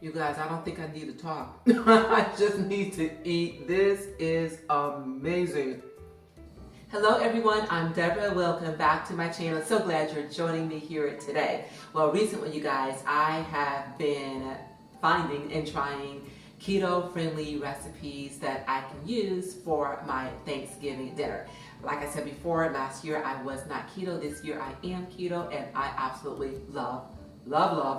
You guys, I don't think I need to talk. I just need to eat. This is amazing. Hello everyone, I'm Deborah. Welcome back to my channel. So glad you're joining me here today. Well, recently you guys, I have been finding and trying keto-friendly recipes that I can use for my Thanksgiving dinner. Like I said before, last year I was not keto. This year I am keto and I absolutely love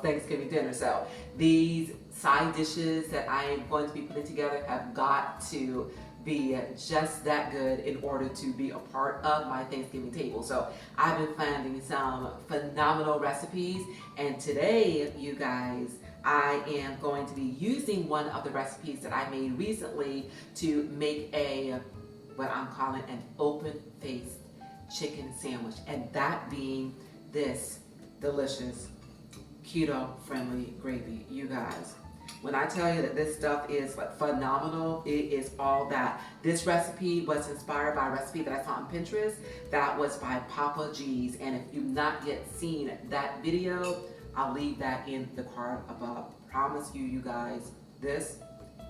Thanksgiving dinner. So these side dishes that I am going to be putting together have got to be just that good in order to be a part of my Thanksgiving table. So I've been finding some phenomenal recipes, and today, you guys, I am going to be using one of the recipes that I made recently to make what I'm calling an open-faced chicken sandwich, and that being this delicious keto-friendly gravy. You guys, when I tell you that this stuff is phenomenal, it is all that. This recipe was inspired by a recipe that I saw on Pinterest that was by Papa G's, and if you've not yet seen that video, I'll leave that in the card above. Promise you, you guys, this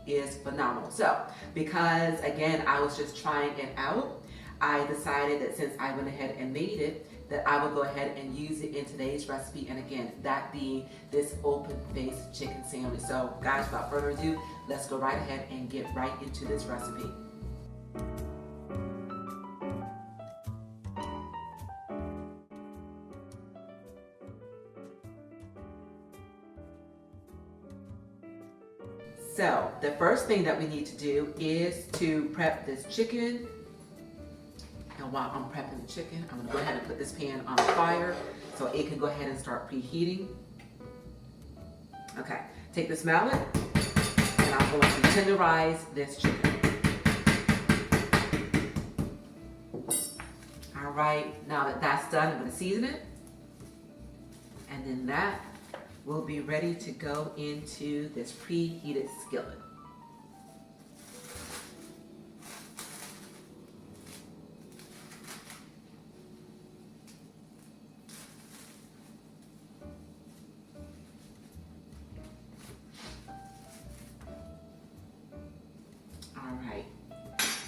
is phenomenal. So, because again, I was just trying it out, I decided that since I went ahead and made it, that I would go ahead and use it in today's recipe, and again, that being this open-faced chicken sandwich. So guys, without further ado, let's go right ahead and get right into this recipe. So the first thing that we need to do is to prep this chicken. And while I'm prepping the chicken, I'm gonna go ahead and put this pan on fire so it can go ahead and start preheating. Okay, take this mallet and I'm going to tenderize this chicken. All right, now that that's done, I'm gonna season it. And then that will be ready to go into this preheated skillet.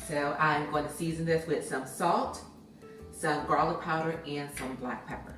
So I'm going to season this with some salt, some garlic powder, and some black pepper.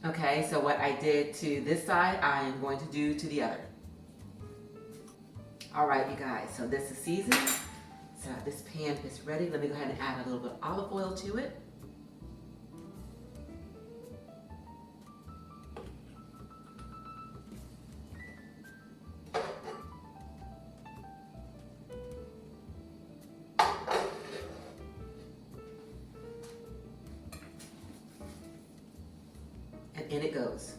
Okay, so what I did to this side, I am going to do to the other. All right, you guys, so this is seasoned. So this pan is ready. Let me go ahead and add a little bit of olive oil to it. And in it goes.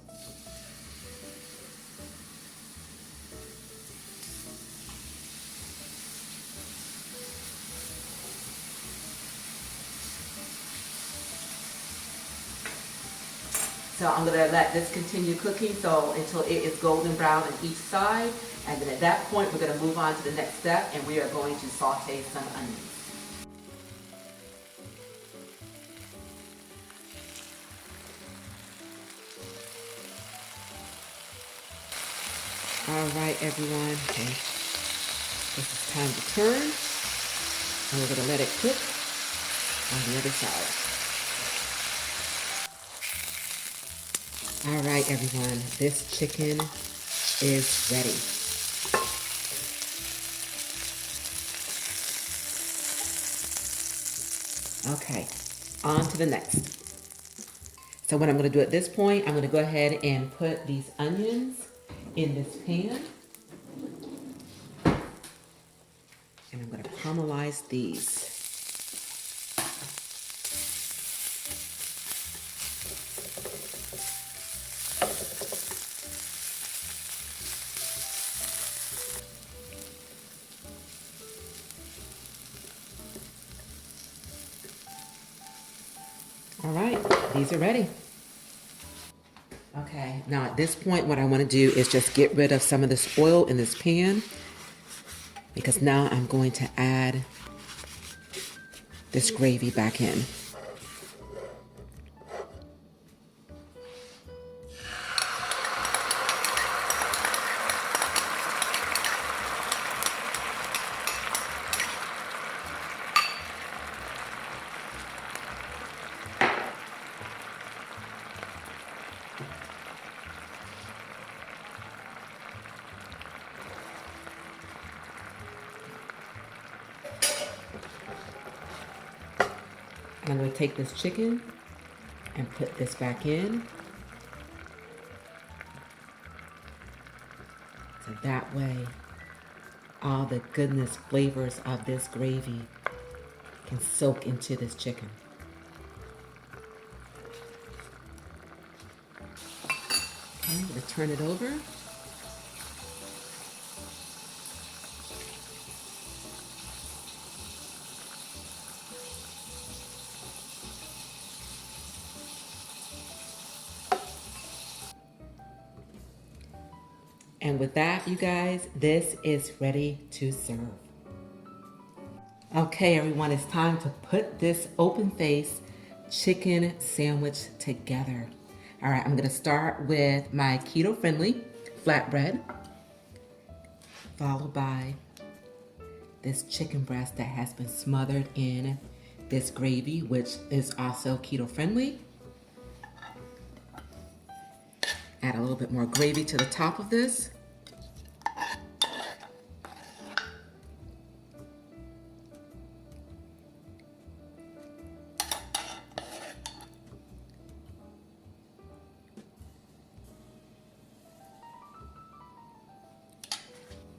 So I'm going to let this continue cooking until it is golden brown on each side. And then at that point, we're going to move on to the next step, and we are going to saute some onions. All right, everyone. Okay. This is time to turn. And we're going to let it cook on the other side. All right, everyone. This chicken is ready. Okay, on to the next. So what I'm going to do at this point, I'm going to go ahead and put these onions in this pan. And I'm going to caramelize these. All right, these are ready. Okay, now at this point, what I want to do is just get rid of some of this oil in this pan, because now I'm going to add this gravy back in. And I'm going to take this chicken and put this back in. So that way, all the goodness flavors of this gravy can soak into this chicken. Okay, I'm going to turn it over. And with that, you guys, this is ready to serve. Okay, everyone, it's time to put this open face chicken sandwich together. All right, I'm gonna start with my keto-friendly flatbread, followed by this chicken breast that has been smothered in this gravy, which is also keto-friendly. Add a little bit more gravy to the top of this.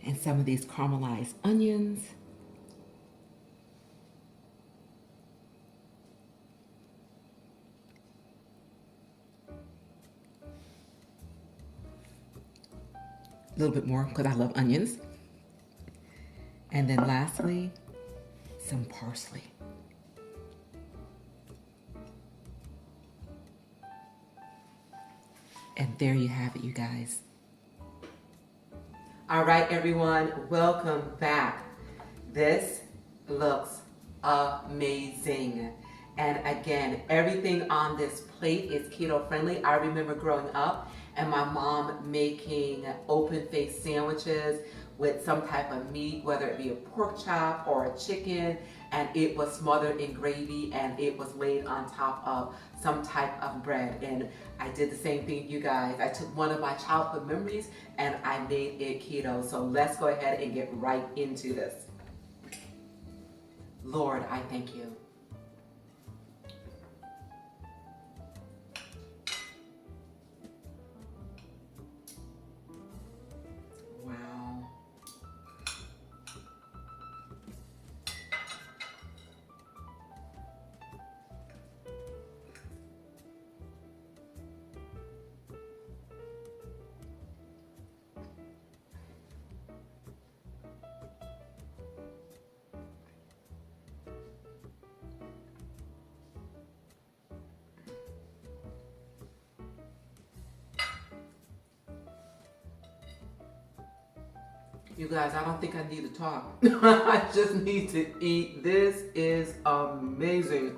And some of these caramelized onions. A little bit more because I love onions. And then lastly, some parsley. And there you have it, you guys. All right, everyone, welcome back. This looks amazing. And again, everything on this plate is keto friendly. I remember growing up and my mom making open face sandwiches with some type of meat, whether it be a pork chop or a chicken, and it was smothered in gravy and it was laid on top of some type of bread. And I did the same thing, you guys. I took one of my childhood memories and I made it keto. So let's go ahead and get right into this. Lord, I thank you. Wow. You guys, I don't think I need to talk. I just need to eat. This is amazing.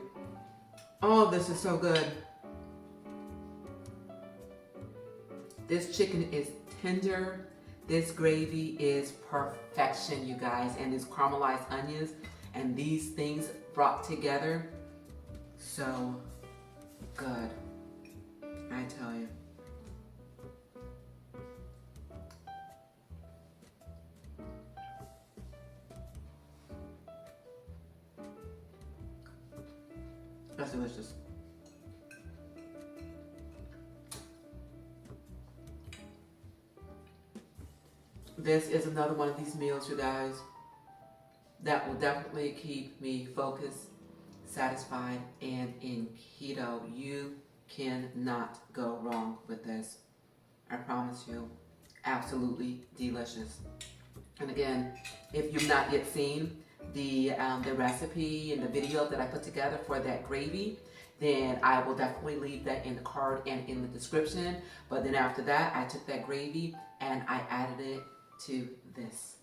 Oh, this is so good. This chicken is tender. This gravy is perfection, you guys. And these caramelized onions and these things brought together, so good, I tell you. That's delicious. This is another one of these meals, you guys, that will definitely keep me focused, satisfied, and in keto. You cannot go wrong with this. I promise you, absolutely delicious. And again, if you've not yet seen the recipe and the video that I put together for that gravy, then I will definitely leave that in the card and in the description. But then after that, I took that gravy and I added it to this.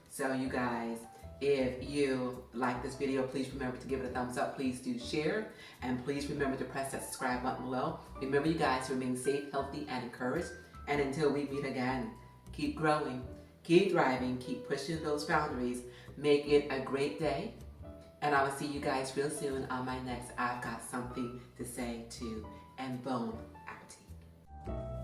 So you guys, if you like this video, please remember to give it a thumbs up. Please do share, and please remember to press that subscribe button below. Remember, you guys, to remain safe, healthy, and encouraged. And until we meet again, keep growing, keep thriving, keep pushing those boundaries. Make it a great day. And I will see you guys real soon on my next I've Got Something to Say to, and Bon Appetit.